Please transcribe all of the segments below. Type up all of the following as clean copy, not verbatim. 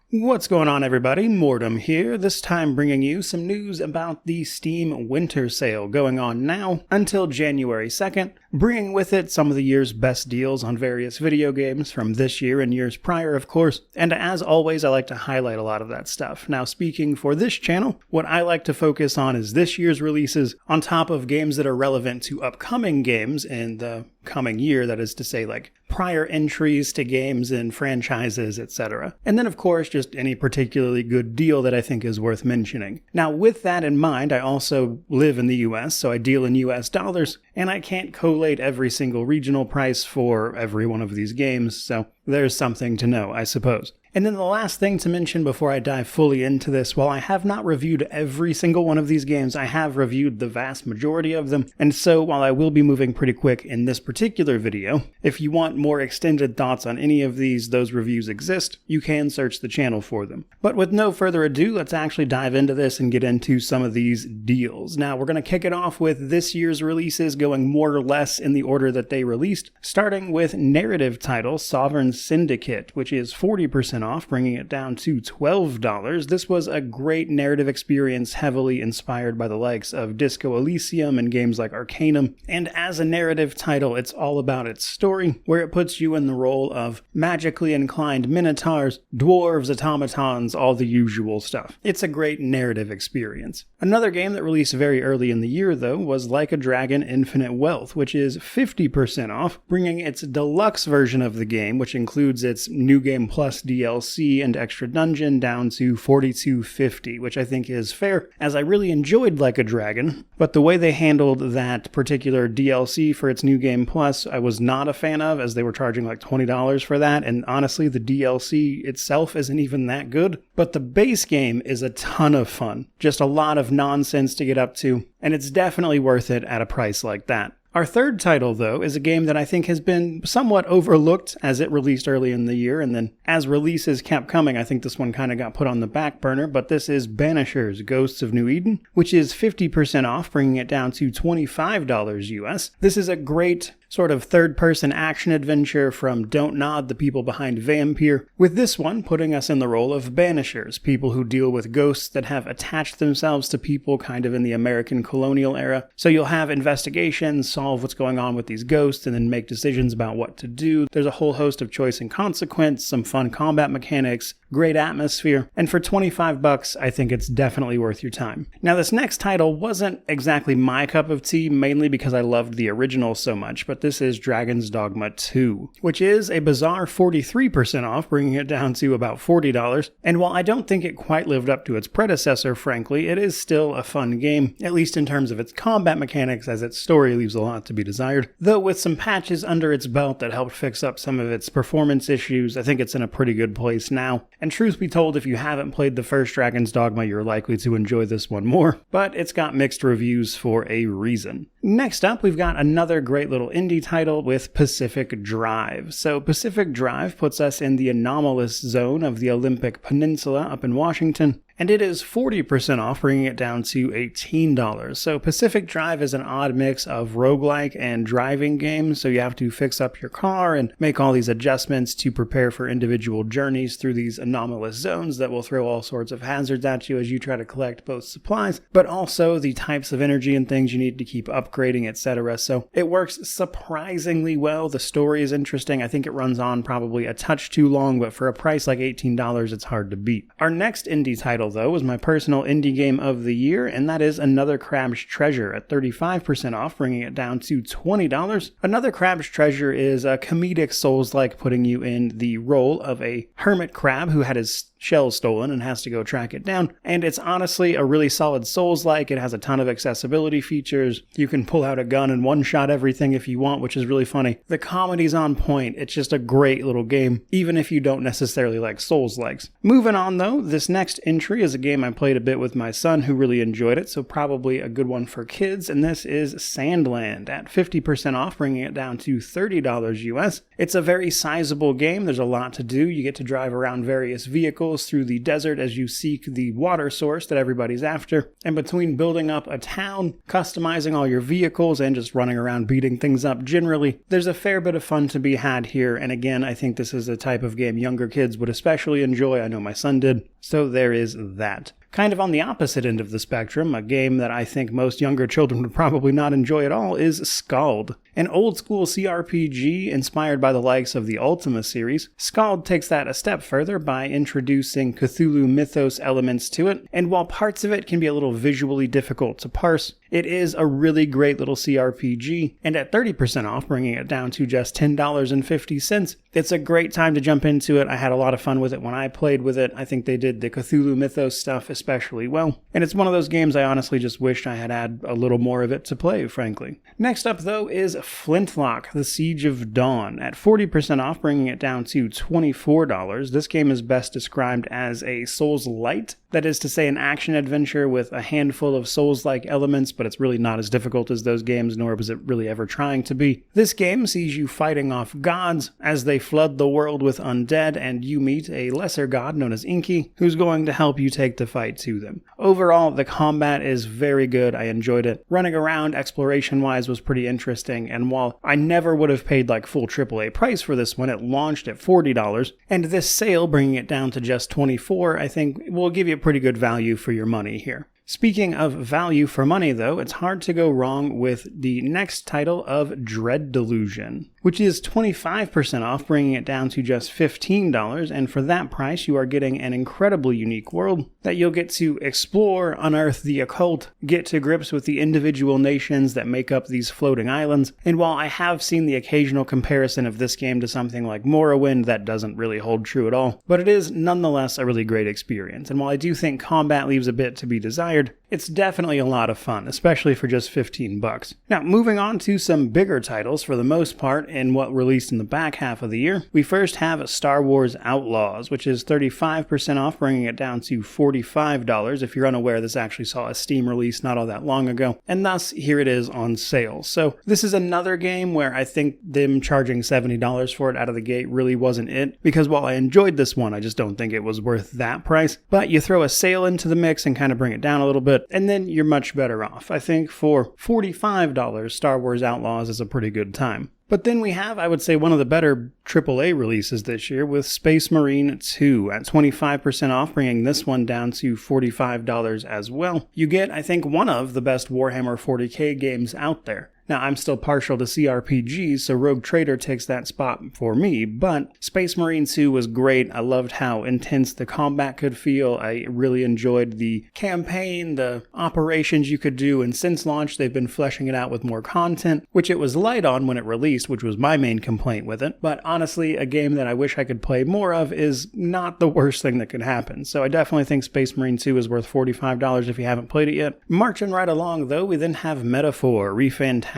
What's going on, everybody? Mortem here, this time bringing you some news about the Steam Winter Sale going on now until January 2nd, bringing with it some of the year's best deals on various video games from this year and years prior, of course, and as always, I like to highlight a lot of that stuff. Now, speaking for this channel, what I like to focus on is this year's releases on top of games that are relevant to upcoming games in the coming year, that is to say, like prior entries to games and franchises, etc. And then, of course, just any particularly good deal that I think is worth mentioning. Now, with that in mind, I also live in the US, so I deal in US dollars, and I can't collate every single regional price for every one of these games, so there's something to know, I suppose. And then the last thing to mention before I dive fully into this, while I have not reviewed every single one of these games, I have reviewed the vast majority of them, and so while I will be moving pretty quick in this particular video, if you want more extended thoughts on any of those reviews exist, you can search the channel for them. But with no further ado, let's actually dive into this and get into some of these deals. Now, we're going to kick it off with this year's releases going more or less in the order that they released, starting with narrative title Sovereign Syndicate, which is 40% off, bringing it down to $12. This was a great narrative experience heavily inspired by the likes of Disco Elysium and games like Arcanum, and as a narrative title, it's all about its story, where it puts you in the role of magically inclined minotaurs, dwarves, automatons, all the usual stuff. It's a great narrative experience. Another game that released very early in the year, though, was Like a Dragon Infinite Wealth, which is 50% off, bringing its deluxe version of the game, which includes its New Game Plus DLC and extra dungeon, down to $42.50, which I think is fair, as I really enjoyed Like a Dragon, but the way they handled that particular DLC for its New Game Plus, I was not a fan of, as they were charging like $20 for that, and honestly, the DLC itself isn't even that good, but the base game is a ton of fun. Just a lot of nonsense to get up to, and it's definitely worth it at a price like that. Our third title, though, is a game that I think has been somewhat overlooked as it released early in the year, and then as releases kept coming, I think this one kind of got put on the back burner, but this is Banishers, Ghosts of New Eden, which is 50% off, bringing it down to $25 US. This is a great sort of third-person action adventure from Don't Nod, the people behind Vampire, with this one putting us in the role of Banishers, people who deal with ghosts that have attached themselves to people kind of in the American colonial era. So you'll have investigations, solve what's going on with these ghosts, and then make decisions about what to do. There's a whole host of choice and consequence, some fun combat mechanics, great atmosphere, and for $25, I think it's definitely worth your time. Now, this next title wasn't exactly my cup of tea, mainly because I loved the original so much, but this is Dragon's Dogma 2, which is a bizarre 43% off, bringing it down to about $40, and while I don't think it quite lived up to its predecessor, frankly, it is still a fun game, at least in terms of its combat mechanics, as its story leaves a lot to be desired, though with some patches under its belt that helped fix up some of its performance issues, I think it's in a pretty good place now. And truth be told, if you haven't played the first Dragon's Dogma, you're likely to enjoy this one more, but it's got mixed reviews for a reason. Next up, we've got another great little indie title with Pacific Drive. So Pacific Drive puts us in the anomalous zone of the Olympic Peninsula up in Washington, and it is 40% off, bringing it down to $18. So Pacific Drive is an odd mix of roguelike and driving games, so you have to fix up your car and make all these adjustments to prepare for individual journeys through these anomalous zones that will throw all sorts of hazards at you as you try to collect both supplies, but also the types of energy and things you need to keep upgrading, etc. So it works surprisingly well. The story is interesting. I think it runs on probably a touch too long, but for a price like $18, it's hard to beat. Our next indie title, though, was my personal indie game of the year, and that is Another Crab's Treasure at 35% off, bringing it down to $20. Another Crab's Treasure is a comedic Souls-like, putting you in the role of a hermit crab who had his shell stolen and has to go track it down, and it's honestly a really solid Souls-like. It has a ton of accessibility features. You can pull out a gun and one-shot everything if you want, which is really funny. The comedy's on point. It's just a great little game, even if you don't necessarily like Souls-likes. Moving on, though, this next entry is a game I played a bit with my son, who really enjoyed it, so probably a good one for kids, and this is Sandland at 50% off, bringing it down to $30 US. It's a very sizable game. There's a lot to do. You get to drive around various vehicles, vehicles through the desert as you seek the water source that everybody's after. And between building up a town, customizing all your vehicles, and just running around beating things up generally, there's a fair bit of fun to be had here. And again, I think this is a type of game younger kids would especially enjoy. I know my son did. So there is that. Kind of on the opposite end of the spectrum, a game that I think most younger children would probably not enjoy at all is SKALD. An old-school CRPG inspired by the likes of the Ultima series, SKALD takes that a step further by introducing Cthulhu mythos elements to it, and while parts of it can be a little visually difficult to parse, it is a really great little CRPG, and at 30% off, bringing it down to just $10.50, it's a great time to jump into it. I had a lot of fun with it when I played with it. I think they did the Cthulhu mythos stuff especially well, and it's one of those games I honestly just wished I had a little more of it to play, frankly. Next up, though, is Flintlock, The Siege of Dawn, at 40% off, bringing it down to $24. This game is best described as a Souls-light, that is to say an action-adventure with a handful of Souls-like elements, but it's really not as difficult as those games, nor was it really ever trying to be. This game sees you fighting off gods as they flood the world with undead, and you meet a lesser god known as Inky, who's going to help you take the fight to them. Overall, the combat is very good. I enjoyed it. Running around exploration-wise was pretty interesting, and while I never would have paid like full AAA price for this one, it launched at $40, and this sale, bringing it down to just $24, I think will give you pretty good value for your money here. Speaking of value for money, though, it's hard to go wrong with the next title of Dread Delusion, which is 25% off, bringing it down to just $15, and for that price you are getting an incredibly unique world that you'll get to explore, unearth the occult, get to grips with the individual nations that make up these floating islands, and while I have seen the occasional comparison of this game to something like Morrowind, that doesn't really hold true at all, but it is nonetheless a really great experience, and while I do think combat leaves a bit to be desired, it's definitely a lot of fun, especially for just $15. Now, moving on to some bigger titles for the most part in what released in the back half of the year, we first have Star Wars Outlaws, which is 35% off, bringing it down to $45. If you're unaware, this actually saw a Steam release not all that long ago, and thus here it is on sale. So this is another game where I think them charging $70 for it out of the gate really wasn't it, because while I enjoyed this one, I just don't think it was worth that price. But you throw a sale into the mix and kind of bring it down a little bit, and then you're much better off. I think for $45, Star Wars Outlaws is a pretty good time. But then we have, I would say, one of the better AAA releases this year with Space Marine 2 at 25% off, bringing this one down to $45 as well. You get, I think, one of the best Warhammer 40k games out there. Now, I'm still partial to CRPGs, so Rogue Trader takes that spot for me, but Space Marine 2 was great. I loved how intense the combat could feel. I really enjoyed the campaign, the operations you could do, and since launch, they've been fleshing it out with more content, which it was light on when it released, which was my main complaint with it. But honestly, a game that I wish I could play more of is not the worst thing that could happen. So I definitely think Space Marine 2 is worth $45 if you haven't played it yet. Marching right along, though, we then have Metaphor, ReFantazio.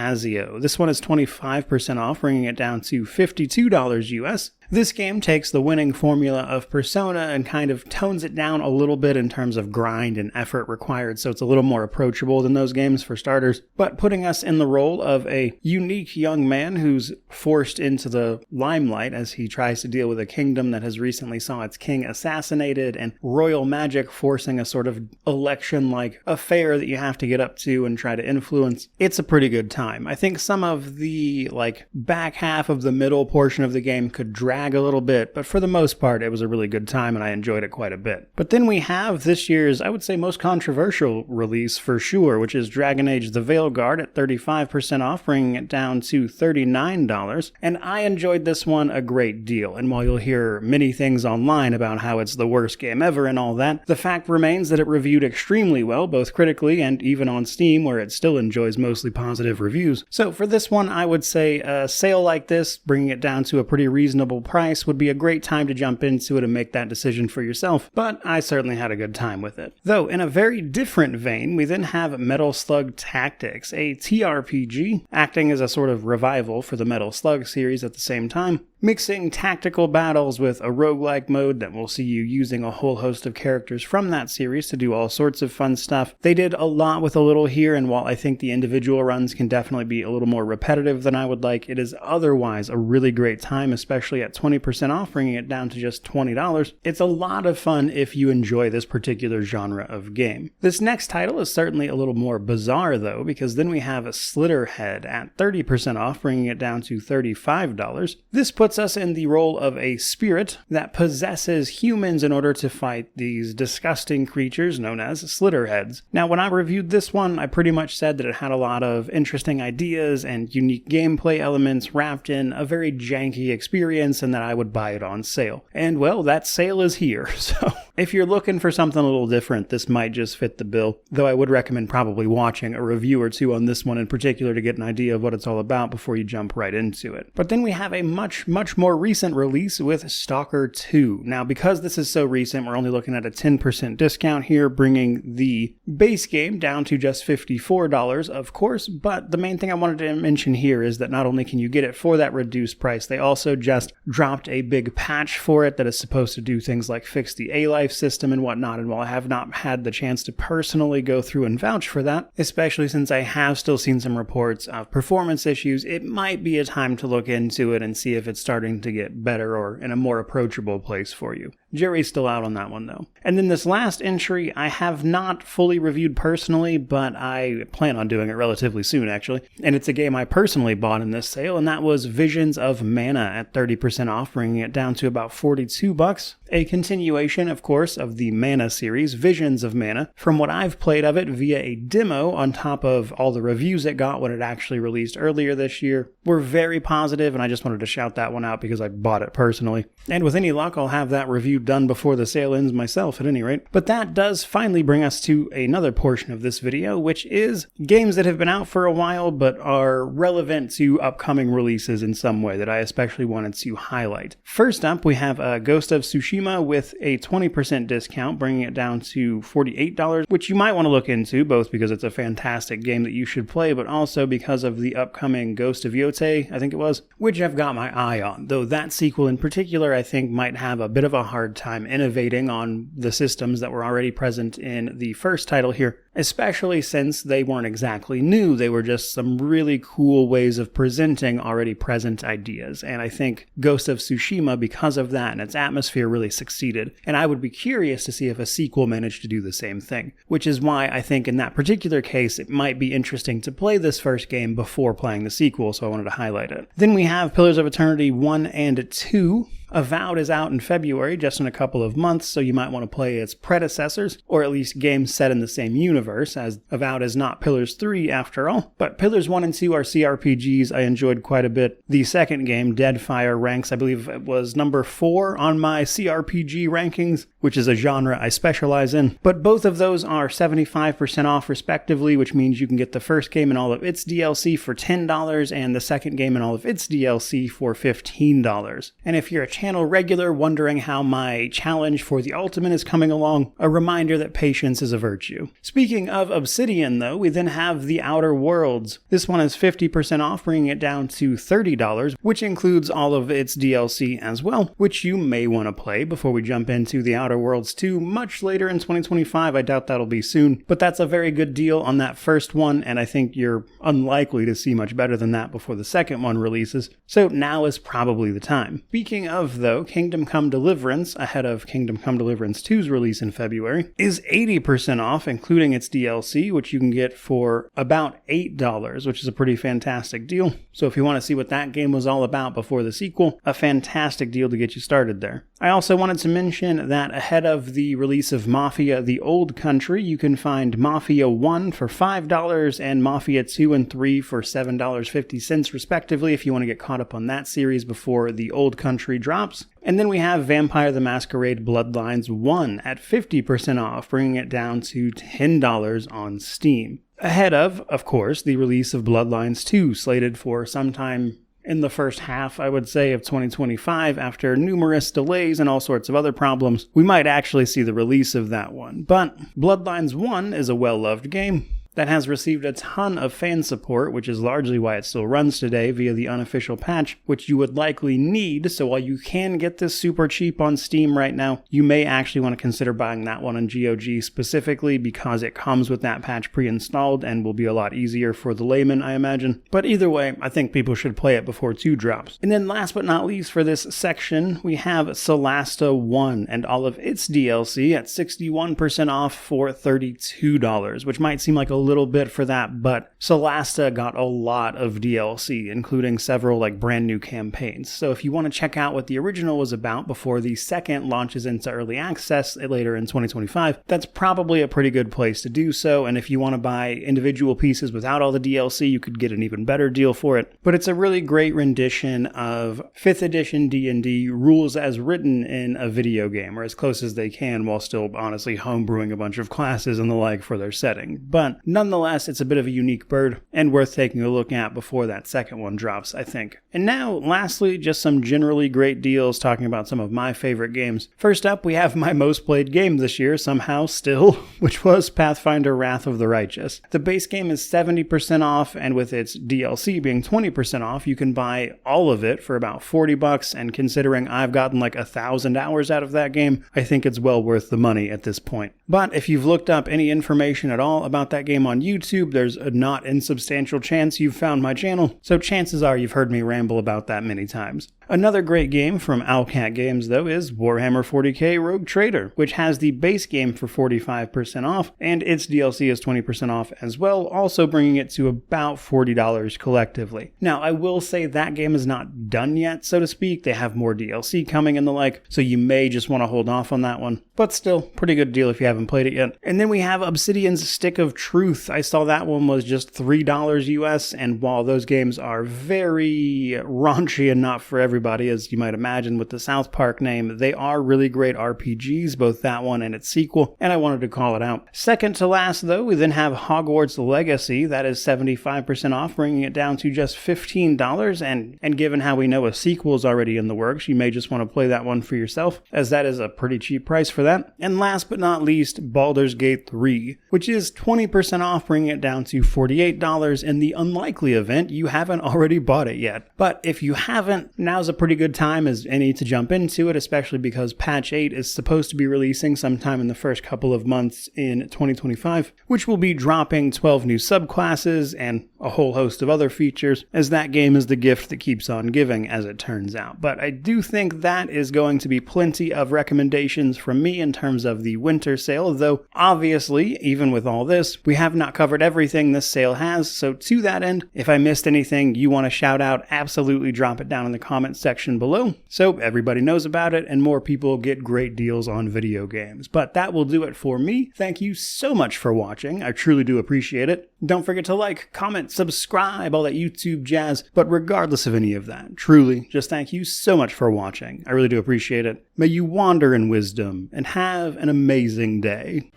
This one is 25% off, bringing it down to $52 US. This game takes the winning formula of Persona and kind of tones it down a little bit in terms of grind and effort required, so it's a little more approachable than those games for starters, but putting us in the role of a unique young man who's forced into the limelight as he tries to deal with a kingdom that has recently saw its king assassinated and royal magic forcing a sort of election-like affair that you have to get up to and try to influence. It's a pretty good time. I think some of the back half of the middle portion of the game could drag a little bit, but for the most part it was a really good time and I enjoyed it quite a bit. But then we have this year's, I would say, most controversial release for sure, which is Dragon Age the Veilguard at 35% off, bringing it down to $39, and I enjoyed this one a great deal, and while you'll hear many things online about how it's the worst game ever and all that, the fact remains that it reviewed extremely well, both critically and even on Steam, where it still enjoys mostly positive reviews. So for this one, I would say a sale like this, bringing it down to a pretty reasonable price, would be a great time to jump into it and make that decision for yourself, but I certainly had a good time with it. Though, in a very different vein, we then have Metal Slug Tactics, a TRPG, acting as a sort of revival for the Metal Slug series at the same time. mixing tactical battles with a roguelike mode that will see you using a whole host of characters from that series to do all sorts of fun stuff. They did a lot with a little here, and while I think the individual runs can definitely be a little more repetitive than I would like, it is otherwise a really great time, especially at 20% off, bringing it down to just $20. It's a lot of fun if you enjoy this particular genre of game. This next title is certainly a little more bizarre though, because then we have a Slitterhead at 30% off, bringing it down to $35. This puts us in the role of a spirit that possesses humans in order to fight these disgusting creatures known as Slitterheads. Now, when I reviewed this one, I pretty much said that it had a lot of interesting ideas and unique gameplay elements wrapped in a very janky experience, and that I would buy it on sale. And well, that sale is here, so if you're looking for something a little different, this might just fit the bill, though I would recommend probably watching a review or two on this one in particular to get an idea of what it's all about before you jump right into it. But then we have a much more recent release with Stalker 2. Now, because this is so recent, we're only looking at a 10% discount here, bringing the base game down to just $54, of course, but the main thing I wanted to mention here is that not only can you get it for that reduced price, they also just dropped a big patch for it that is supposed to do things like fix the A-Life system and whatnot, and while I have not had the chance to personally go through and vouch for that, especially since I have still seen some reports of performance issues, it might be a time to look into it and see if it's starting to get better or in a more approachable place for you. Jury's still out on that one though. And then this last entry I have not fully reviewed personally, but I plan on doing it relatively soon actually. And it's a game I personally bought in this sale, and that was Visions of Mana at 30% off, bringing it down to about $42. A continuation, of course, of the Mana series, Visions of Mana, from what I've played of it via a demo on top of all the reviews it got when it actually released earlier this year, were very positive, and I just wanted to shout that one out because I bought it personally. And with any luck, I'll have that review done before the sale ends myself at any rate. But that does finally bring us to another portion of this video, which is games that have been out for a while but are relevant to upcoming releases in some way that I especially wanted to highlight. First up, we have Ghost of Tsushima with a 20% discount, bringing it down to $48, which you might want to look into, both because it's a fantastic game that you should play, but also because of the upcoming Ghost of Yotei, I think it was, which I've got my eye on, though that sequel in particular I think might have a bit of a hard time innovating on the systems that were already present in the first title here, especially since they weren't exactly new, they were just some really cool ways of presenting already present ideas, and I think Ghost of Tsushima, because of that and its atmosphere, really succeeded, and I would be curious to see if a sequel managed to do the same thing, which is why I think in that particular case it might be interesting to play this first game before playing the sequel, so I wanted to highlight it. Then we have Pillars of Eternity 1 and 2. Avowed is out in February, just in a couple of months, so you might want to play its predecessors, or at least games set in the same universe, as Avowed is not Pillars 3 after all. But Pillars 1 and 2 are CRPGs I enjoyed quite a bit. The second game, Deadfire, ranks, I believe it was number 4 on my CRPG rankings, which is a genre I specialize in. But both of those are 75% off respectively, which means you can get the first game and all of its DLC for $10, and the second game and all of its DLC for $15. And if you're a channel regular wondering how my challenge for the Ultimate is coming along, a reminder that patience is a virtue. Speaking of Obsidian though, we then have The Outer Worlds. This one is 50% off, bringing it down to $30, which includes all of its DLC as well, which you may want to play before we jump into The Outer Worlds 2 much later in 2025. I doubt that'll be soon, but that's a very good deal on that first one, and I think you're unlikely to see much better than that before the second one releases, so now is probably the time. Speaking of though, Kingdom Come Deliverance, ahead of Kingdom Come Deliverance 2's release in February, is 80% off, including its DLC, which you can get for about $8, which is a pretty fantastic deal. So if you want to see what that game was all about before the sequel, a fantastic deal to get you started there. I also wanted to mention that ahead of the release of Mafia the Old Country, you can find Mafia 1 for $5 and Mafia 2 and 3 for $7.50 respectively if you want to get caught up on that series before the Old Country drops. And then we have Vampire the Masquerade Bloodlines 1 at 50% off, bringing it down to $10 on Steam. Ahead of course, the release of Bloodlines 2, slated for sometime in the first half, I would say, of 2025, after numerous delays and all sorts of other problems. We might actually see the release of that one. But Bloodlines 1 is a well-loved game. that has received a ton of fan support, which is largely why it still runs today via the unofficial patch, which you would likely need. So while you can get this super cheap on Steam right now, you may actually want to consider buying that one on GOG specifically because it comes with that patch pre-installed and will be a lot easier for the layman, I imagine. But either way, I think people should play it before 2 drops. And then last but not least for this section, we have Solasta 1 and all of its DLC at 61% off for $32, which might seem like a little bit for that, but Solasta got a lot of DLC, including several brand new campaigns. So if you want to check out what the original was about before the second launches into early access later in 2025, that's probably a pretty good place to do so. And if you want to buy individual pieces without all the DLC, you could get an even better deal for it. But it's a really great rendition of 5th edition D&D rules as written in a video game, or as close as they can, while still honestly homebrewing a bunch of classes and the like for their setting. But nonetheless, it's a bit of a unique bird and worth taking a look at before that second one drops, I think. And now, lastly, just some generally great deals talking about some of my favorite games. First up, we have my most played game this year, somehow still, which was Pathfinder Wrath of the Righteous. The base game is 70% off, and with its DLC being 20% off, you can buy all of it for about $40, and considering I've gotten 1,000 hours out of that game, I think it's well worth the money at this point. But if you've looked up any information at all about that game on YouTube, there's a not insubstantial chance you've found my channel, so chances are you've heard me ramble about that many times. Another great game from Owlcat Games, though, is Warhammer 40k Rogue Trader, which has the base game for 45% off, and its DLC is 20% off as well, also bringing it to about $40 collectively. Now, I will say that game is not done yet, so to speak. They have more DLC coming and the like, so you may just want to hold off on that one. But still, pretty good deal if you haven't played it yet. And then we have Obsidian's Stick of Truth. I saw that one was just $3 US, and while those games are very raunchy and not for everybody, as you might imagine with the South Park name, they are really great RPGs, both that one and its sequel, and I wanted to call it out. Second to last, though, we then have Hogwarts Legacy. That is 75% off, bringing it down to just $15, and given how we know a sequel is already in the works, you may just want to play that one for yourself, as that is a pretty cheap price for that. And last but not least, Baldur's Gate 3, which is 20% off, bringing it down to $48 in the unlikely event you haven't already bought it yet. But if you haven't, now's a pretty good time as any to jump into it, especially because patch 8 is supposed to be releasing sometime in the first couple of months in 2025, which will be dropping 12 new subclasses and a whole host of other features, as that game is the gift that keeps on giving, as it turns out. But I do think that is going to be plenty of recommendations from me in terms of the winter sale, though obviously, even with all this, we have not covered everything this sale has, so to that end, if I missed anything you want to shout out, absolutely drop it down in the comments section below, so everybody knows about it and more people get great deals on video games. But that will do it for me. Thank you so much for watching. I truly do appreciate it. Don't forget to like, comment, subscribe, all that YouTube jazz. But regardless of any of that, truly, just thank you so much for watching. I really do appreciate it. May you wander in wisdom and have an amazing day.